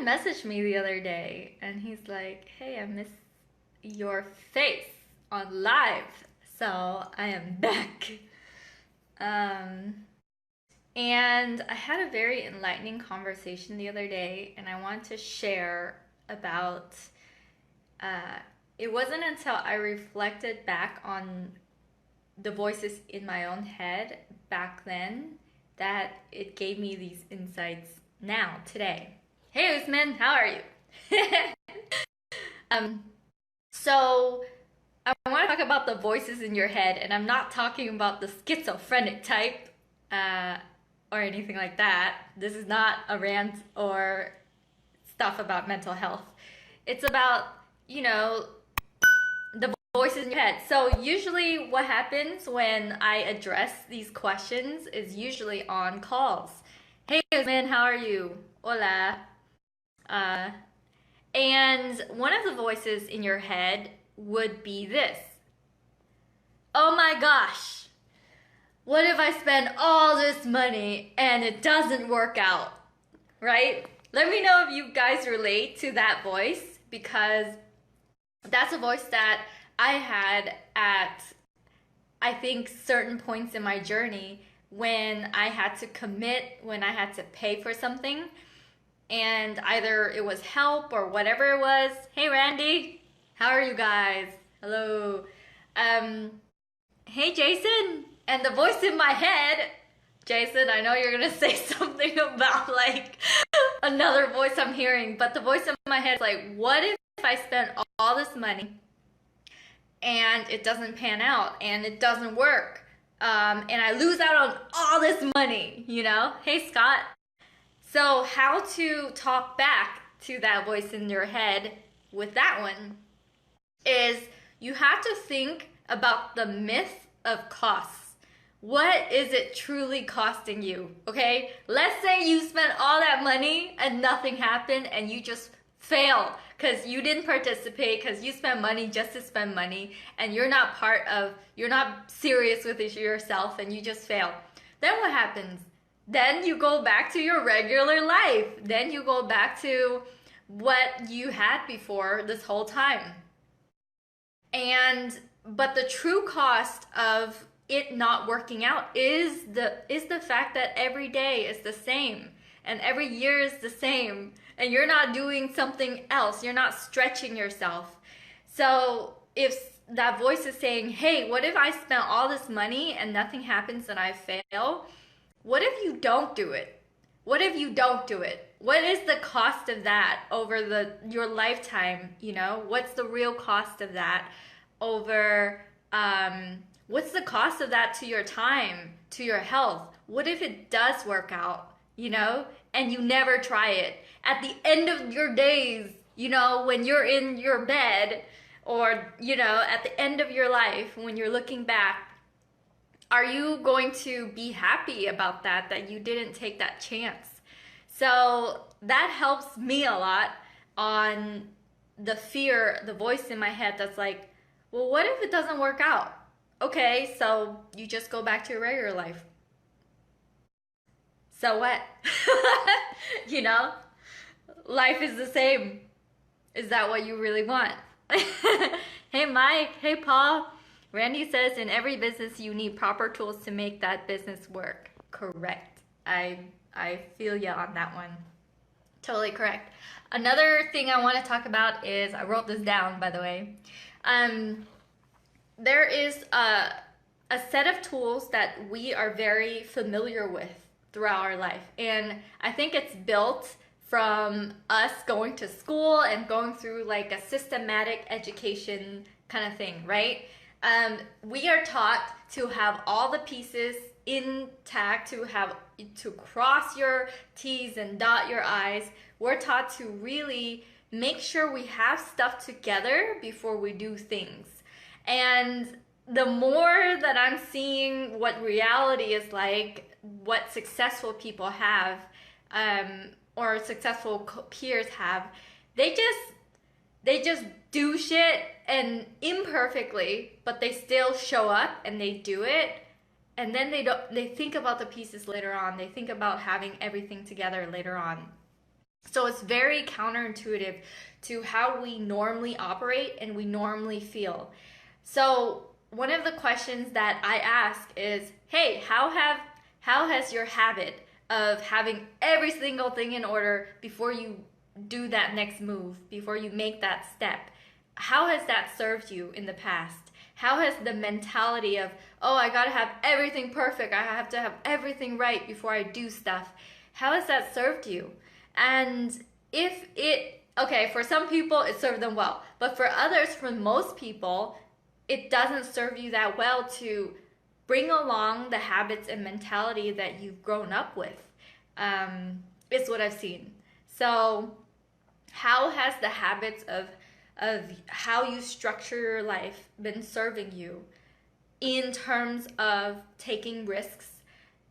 friend messaged me the other day and he's like, hey, I miss your face on live, so I am back. Um, and I had a very enlightening conversation the other day, and I want to share about uh, it wasn't until I reflected back on the voices in my own head back then that it gave me these insights now, today. Hey Usman, how are you? um, so I want to talk about the voices in your head, and I'm not talking about the schizophrenic type uh, or anything like that. This is not a rant or stuff about mental health. It's about, you know, the voices in your head. So usually what happens when I address these questions is usually on calls. Hey man, how are you? Hola. Uh, and one of the voices in your head would be this. Oh my gosh, what if I spend all this money and it doesn't work out, right? Let me know if you guys relate to that voice, because that's a voice that I had at, I think, certain points in my journey when I had to commit, when I had to pay for something, and either it was help or whatever it was. Hey Randy, how are you guys? Hello. Hey Jason, and the voice in my head, Jason, I know you're gonna say something about like another voice I'm hearing, but the voice in my head is like, what if I spend all this money and it doesn't pan out and it doesn't work, and I lose out on all this money, you know? Hey Scott. So how to talk back to that voice in your head with that one is you have to think about the myth of costs. What is it truly costing you, okay? Let's say you spent all that money and nothing happened and you just fail because you didn't participate, because you spent money just to spend money, and you're not serious with it yourself, and you just fail. Then what happens? Then you go back to your regular life. Then you go back to what you had before this whole time. But the true cost of it not working out is the fact that every day is the same and every year is the same, and you're not doing something else. You're not stretching yourself. So if that voice is saying, hey, what if I spent all this money and nothing happens and I fail? What if you don't do it? What if you don't do it? What is the cost of that over your lifetime? You know, what's the real cost of that over, what's the cost of that to your time, to your health? What if it does work out, you know, and you never try it? At the end of your days, you know, when you're in your bed, or, you know, at the end of your life, when you're looking back, are you going to be happy about that you didn't take that chance? So that helps me a lot on the fear, the voice in my head that's like, well, what if it doesn't work out? Okay, so you just go back to your regular life. So what? You know, life is the same. Is that what you really want? Hey Mike, hey Paul. Randy says in every business you need proper tools to make that business work. Correct. I feel you on that one. Totally correct. Another thing I want to talk about is, I wrote this down by the way. There is a set of tools that we are very familiar with throughout our life, and I think it's built from us going to school and going through like a systematic education kind of thing, right? We are taught to have all the pieces intact, to cross your T's and dot your I's. We're taught to really make sure we have stuff together before we do things. And the more that I'm seeing what reality is like, what successful people have, or successful peers have, they just do shit and imperfectly, but they still show up and they do it, and then they think about the pieces later on. They think about having everything together later on. So it's very counterintuitive to how we normally operate and we normally feel. So one of the questions that I ask is, hey, how has your habit of having every single thing in order before you do that next move, before you make that step, how has that served you in the past? How has the mentality of, oh, I gotta have everything perfect, I have to have everything right before I do stuff, how has that served you? And if it, okay, for some people it served them well, but for others, for most people, it doesn't serve you that well to bring along the habits and mentality that you've grown up with, is what I've seen. So how has the habits of how you structure your life been serving you in terms of taking risks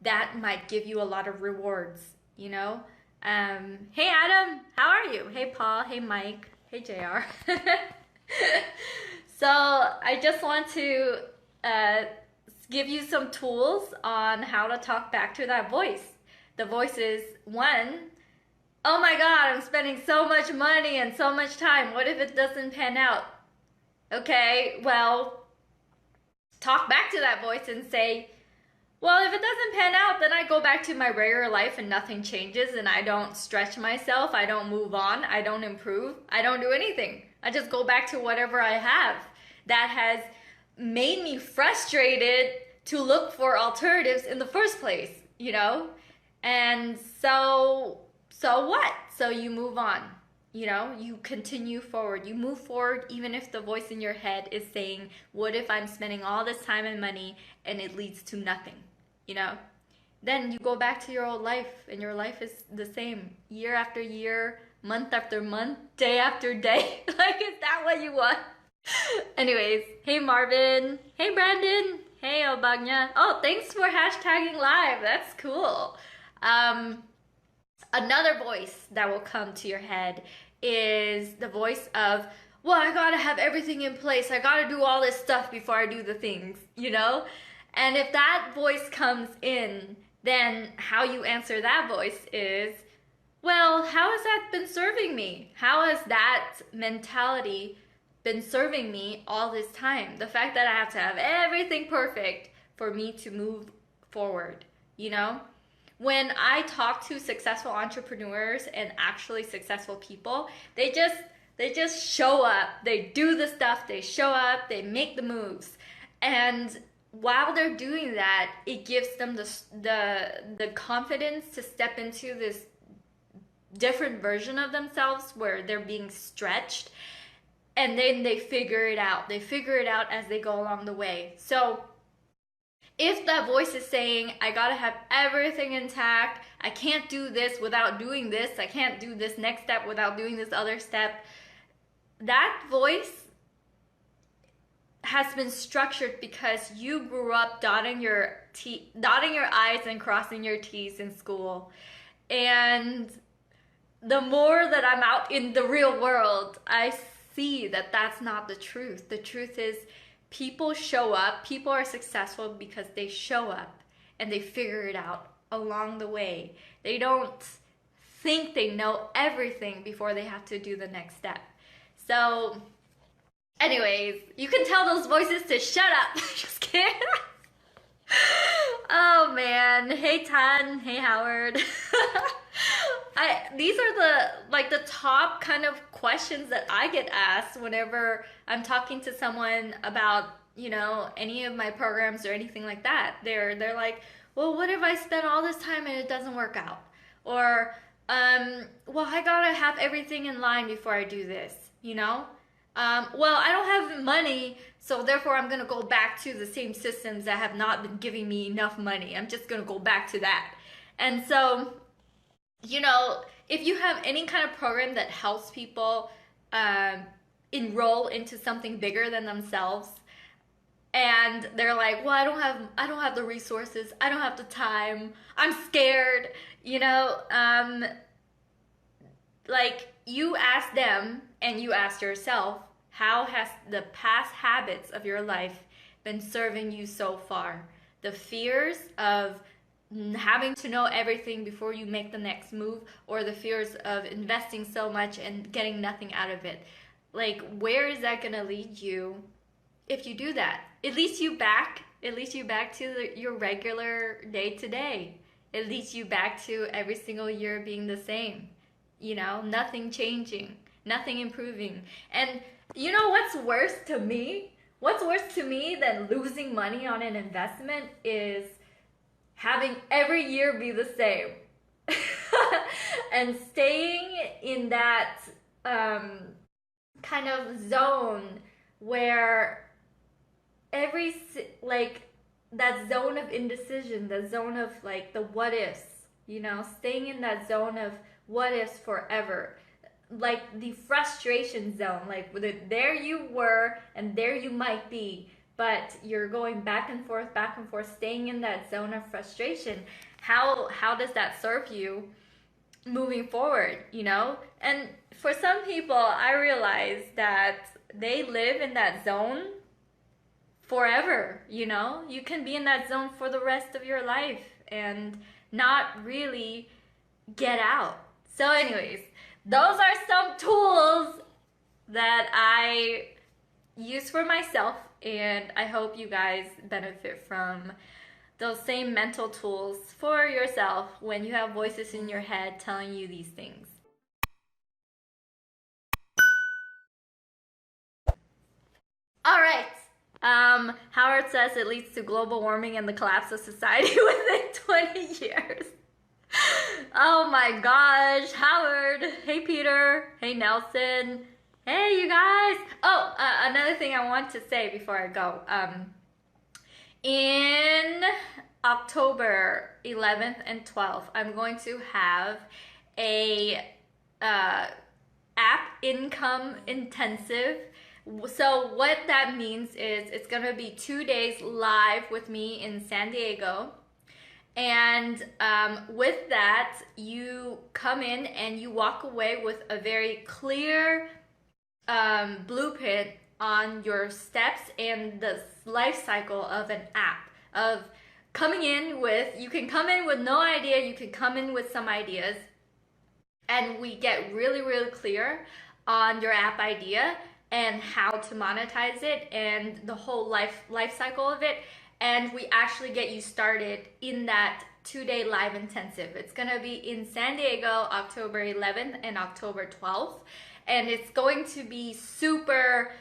that might give you a lot of rewards, you know? Hey Adam, how are you? Hey Paul, hey Mike, hey JR. So I just want to give you some tools on how to talk back to that voice. The voice is, one, oh my God, I'm spending so much money and so much time. What if it doesn't pan out? Okay, well, talk back to that voice and say, well, if it doesn't pan out, then I go back to my regular life and nothing changes and I don't stretch myself, I don't move on, I don't improve, I don't do anything. I just go back to whatever I have that has made me frustrated to look for alternatives in the first place, you know? And so what? So you move on, you know, you continue forward, you move forward even if the voice in your head is saying, what if I'm spending all this time and money and it leads to nothing, you know? Then you go back to your old life and your life is the same year after year, month after month, day after day. Like, is that what you want? Anyways, hey Marvin, hey Brandon, hey Obagna. Oh, thanks for hashtagging live, that's cool. Another voice that will come to your head is the voice of, well, I gotta have everything in place. I gotta do all this stuff before I do the things, you know? And if that voice comes in, then how you answer that voice is, well, how has that been serving me? How has that mentality been serving me all this time? The fact that I have to have everything perfect for me to move forward, you know? When I talk to successful entrepreneurs and actually successful people, they just show up, they do the stuff, they show up, they make the moves. And while they're doing that, it gives them the confidence to step into this different version of themselves where they're being stretched, and then they figure it out. They figure it out as they go along the way. So if that voice is saying, I gotta have everything intact, I can't do this without doing this, I can't do this next step without doing this other step, that voice has been structured because you grew up dotting your I's and crossing your T's in school. And the more that I'm out in the real world, I see that that's not the truth. The truth is, people show up, people are successful because they show up and they figure it out along the way. They don't think they know everything before they have to do the next step. So anyways, you can tell those voices to shut up. Just kidding. Oh man, hey Tan, hey Howard. These are the top kind of questions that I get asked whenever I'm talking to someone about, you know, any of my programs or anything like that. They're like, well, what if I spend all this time and it doesn't work out? Or, well, I gotta have everything in line before I do this, you know? Well, I don't have money, so therefore I'm gonna go back to the same systems that have not been giving me enough money. I'm just gonna go back to that. And so, you know, if you have any kind of program that helps people enroll into something bigger than themselves, and they're like, well, I don't have the resources, I don't have the time, I'm scared, you know, like, you ask them and you ask yourself, how has the past habits of your life been serving you so far? The fears of having to know everything before you make the next move, or the fears of investing so much and getting nothing out of it. Like, where is that gonna lead you if you do that? It leads you back to your regular day to day. It leads you back to every single year being the same. You know, nothing changing, nothing improving. And you know what's worse to me? What's worse to me than losing money on an investment is having every year be the same. And staying in that kind of zone where that zone of indecision, the zone of like the what ifs, you know, staying in that zone of what ifs forever, like the frustration zone, like there you were and there you might be, but you're going back and forth, staying in that zone of frustration. How does that serve you moving forward, you know? And for some people, I realize that they live in that zone forever, you know? You can be in that zone for the rest of your life and not really get out. So anyways, those are some tools that I use for myself, and I hope you guys benefit from those same mental tools for yourself when you have voices in your head telling you these things. All right. Howard says it leads to global warming and the collapse of society within 20 years. Oh my gosh, Howard. Hey, Peter. Hey, Nelson. Hey, you guys. Oh, another thing I want to say before I go. In October 11th and 12th, I'm going to have a app income intensive. So what that means is it's going to be 2 days live with me in San Diego. And with that, you come in and you walk away with a very clear blueprint on your steps and the life cycle of an app. Of coming in with, you can come in with no idea, you can come in with some ideas, and we get really, really clear on your app idea and how to monetize it and the whole life cycle of it. And we actually get you started in that 2-day live intensive. It's gonna be in San Diego, October 11th and October 12th. And it's going to be super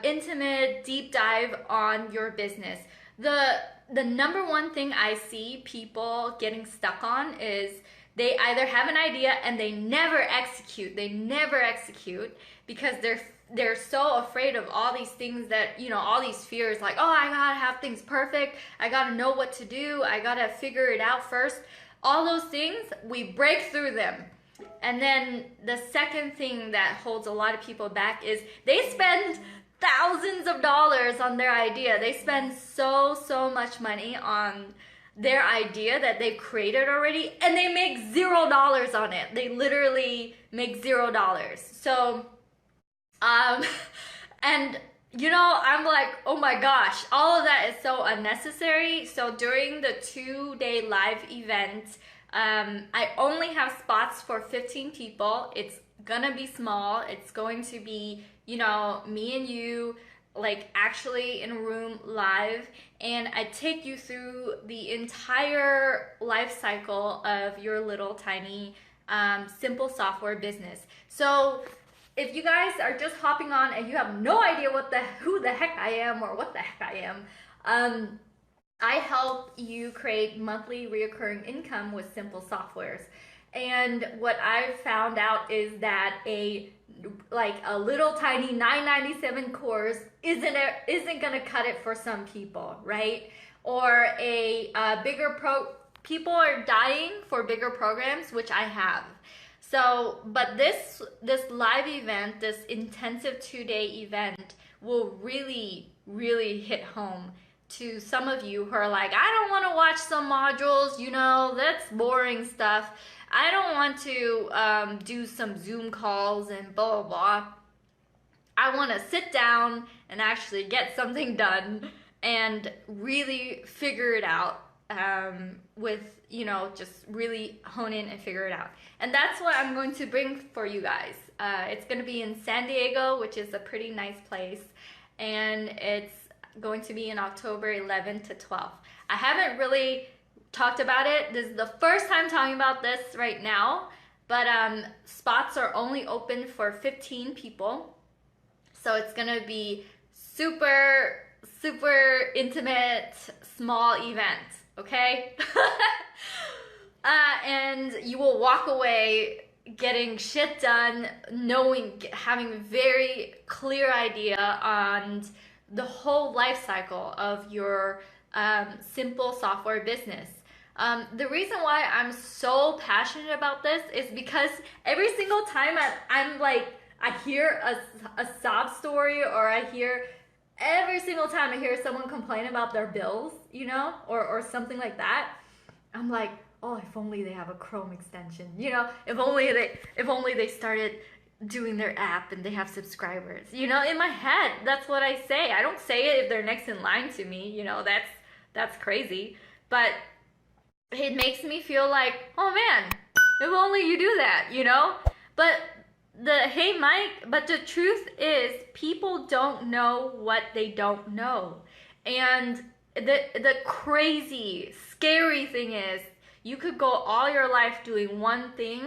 intimate, deep dive on your business. The number one thing I see people getting stuck on is they either have an idea and they never execute. They never execute because they're so afraid of all these things that, you know, all these fears, like, oh, I gotta have things perfect, I gotta know what to do, I gotta figure it out first. All those things, we break through them. And then the second thing that holds a lot of people back is they spend thousands of dollars on their idea. They spend so much money on their idea that they've created already, and they make $0 on it. They literally make $0. So and you know, I'm like, oh my gosh, all of that is so unnecessary. So during the 2-day live event, I only have spots for 15 people. It's gonna be small. It's going to be, you know, me and you, like actually in a room live, and I take you through the entire life cycle of your little tiny simple software business. So if you guys are just hopping on and you have no idea who the heck I am or what the heck I am, I help you create monthly reoccurring income with simple softwares. And what I've found out is that a little tiny $9.97 course isn't gonna cut it for some people, right? Or people are dying for bigger programs, which I have. So, but this live event, this intensive 2-day event will really, really hit home to some of you who are like, I don't want to watch some modules, you know, that's boring stuff. I don't want to do some Zoom calls and blah, blah, blah. I want to sit down and actually get something done and really figure it out with, you know, just really hone in and figure it out. And that's what I'm going to bring for you guys. It's going to be in San Diego, which is a pretty nice place, and it's going to be in October 11th to 12th. I haven't really talked about it. This is the first time talking about this right now, but spots are only open for 15 people. So it's going to be super intimate, small event, okay? And you will walk away getting shit done, having a very clear idea on the whole life cycle of your simple software business. The reason why I'm so passionate about this is because every single time I hear a sob story, or every single time I hear someone complain about their bills, you know, or something like that, I'm like, oh, if only they have a Chrome extension, you know, if only they started doing their app and they have subscribers, you know. In my head, that's what I say. I don't say it if they're next in line to me, you know, that's crazy, but it makes me feel like, oh man, if only you do that, you know. But hey Mike, but the truth is, people don't know what they don't know. And the crazy, scary thing is, you could go all your life doing one thing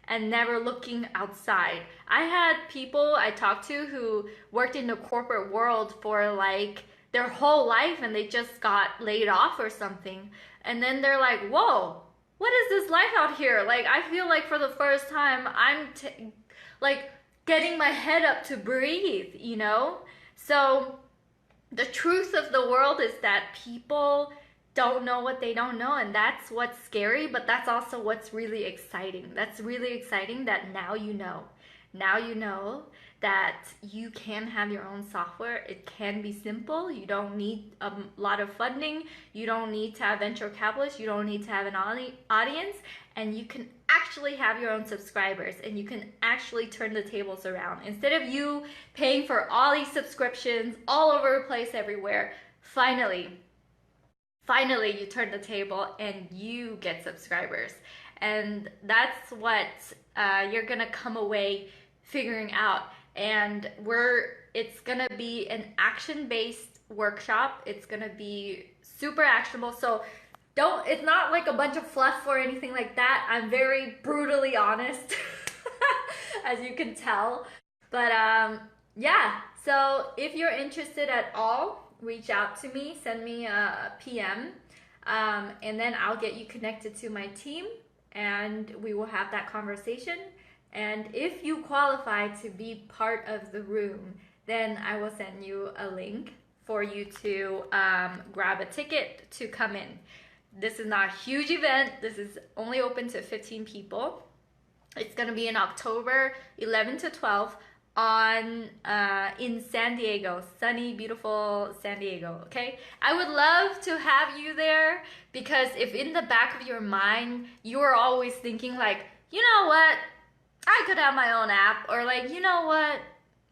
and never looking outside. I had people I talked to who worked in the corporate world for like their whole life, and they just got laid off or something. And then they're like, whoa, what is this life out here? Like, I feel like for the first time, I'm like getting my head up to breathe, you know? So the truth of the world is that people don't know what they don't know, and that's what's scary, but that's also what's really exciting. That's really exciting, that now you know. Now you know that you can have your own software. It can be simple. You don't need a lot of funding. You don't need to have venture capitalists. You don't need to have an audience, and you can actually have your own subscribers, and you can actually turn the tables around. Instead of you paying for all these subscriptions all over the place everywhere, finally you turn the table and you get subscribers. And that's what you're gonna come away figuring out. And it's gonna be an action-based workshop. It's gonna be super actionable. So it's not like a bunch of fluff or anything like that. I'm very brutally honest, as you can tell. But yeah, so if you're interested at all, reach out to me, send me a PM, and then I'll get you connected to my team, and we will have that conversation. And if you qualify to be part of the room, then I will send you a link for you to grab a ticket to come in. This is not a huge event. This is only open to 15 people. It's going to be in October 11 to 12 in San Diego, sunny, beautiful San Diego, okay? I would love to have you there, because if in the back of your mind, you are always thinking like, you know what? I could have my own app, or like, you know what?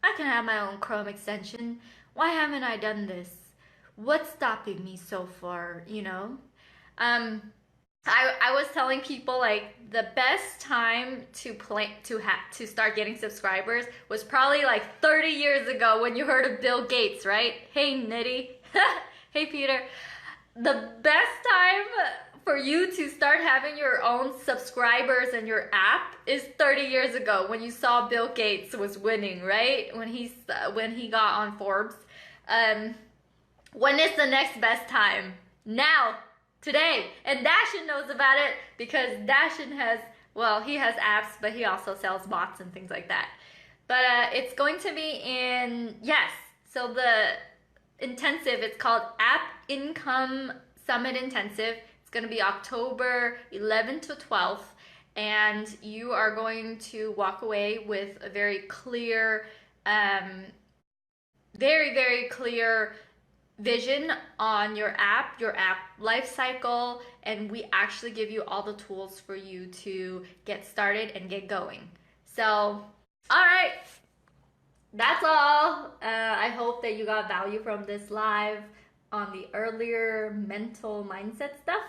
I can have my own Chrome extension. Why haven't I done this? What's stopping me so far, you know? I was telling people, like, the best time to start getting subscribers was probably like 30 years ago, when you heard of Bill Gates, right? Hey Nitty, hey Peter. The best time for you to start having your own subscribers and your app is 30 years ago, when you saw Bill Gates was winning, right? When he got on Forbes. When is the next best time? Now. Today. And Dashin knows about it, because Dashin he has apps, but he also sells bots and things like that. But it's going to be so the intensive, it's called App Income Summit Intensive. It's going to be October 11th to 12th, and you are going to walk away with a very clear, very clear vision on your app life cycle, and we actually give you all the tools for you to get started and get going. So, all right, that's all. I hope that you got value from this live on the earlier mental mindset stuff.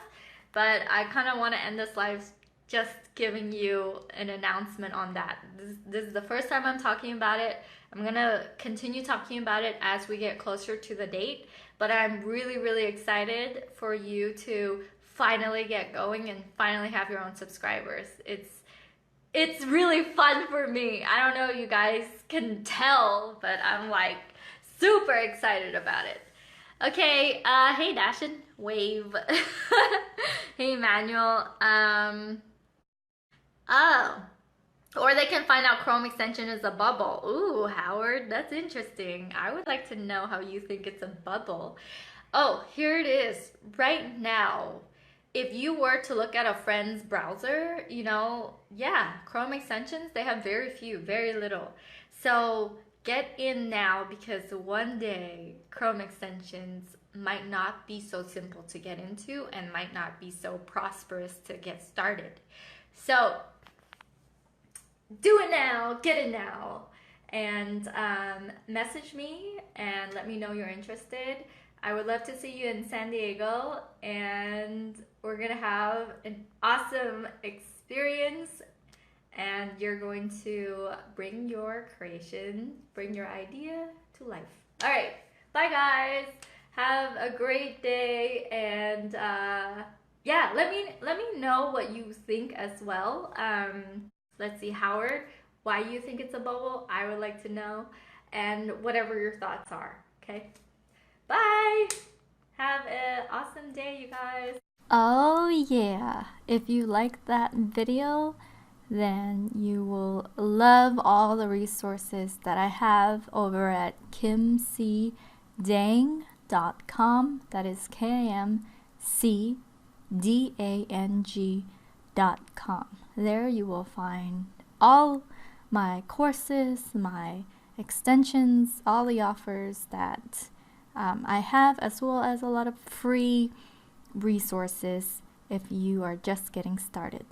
but I kind of want to end this live just giving you an announcement on that. This is the first time I'm talking about it. I'm gonna continue talking about it as we get closer to the date, but I'm really, really excited for you to finally get going and finally have your own subscribers. It's really fun for me. I don't know if you guys can tell, but I'm like super excited about it. Okay, hey Dashin, wave. Hey Emmanuel. Oh, or they can find out Chrome extension is a bubble. Ooh, Howard, that's interesting. I would like to know how you think it's a bubble. Oh, here it is. Right now, if you were to look at a friend's browser, you know, yeah, Chrome extensions, they have very few, very little. So get in now, because one day Chrome extensions might not be so simple to get into and might not be so prosperous to get started. So do it now, get it now, and message me and let me know you're interested. I would love to see you in San Diego, and we're gonna have an awesome experience, and you're going to bring your creation, bring your idea to life. All right, bye guys. Have a great day, and yeah, let me know what you think as well. Let's see, Howard, why you think it's a bubble. I would like to know, and whatever your thoughts are. Okay, bye. Have an awesome day, you guys. Oh yeah, if you like that video, then you will love all the resources that I have over at kimcdang.com. That is KIMCDANG.com. There you will find all my courses, my extensions, all the offers that I have, as well as a lot of free resources if you are just getting started.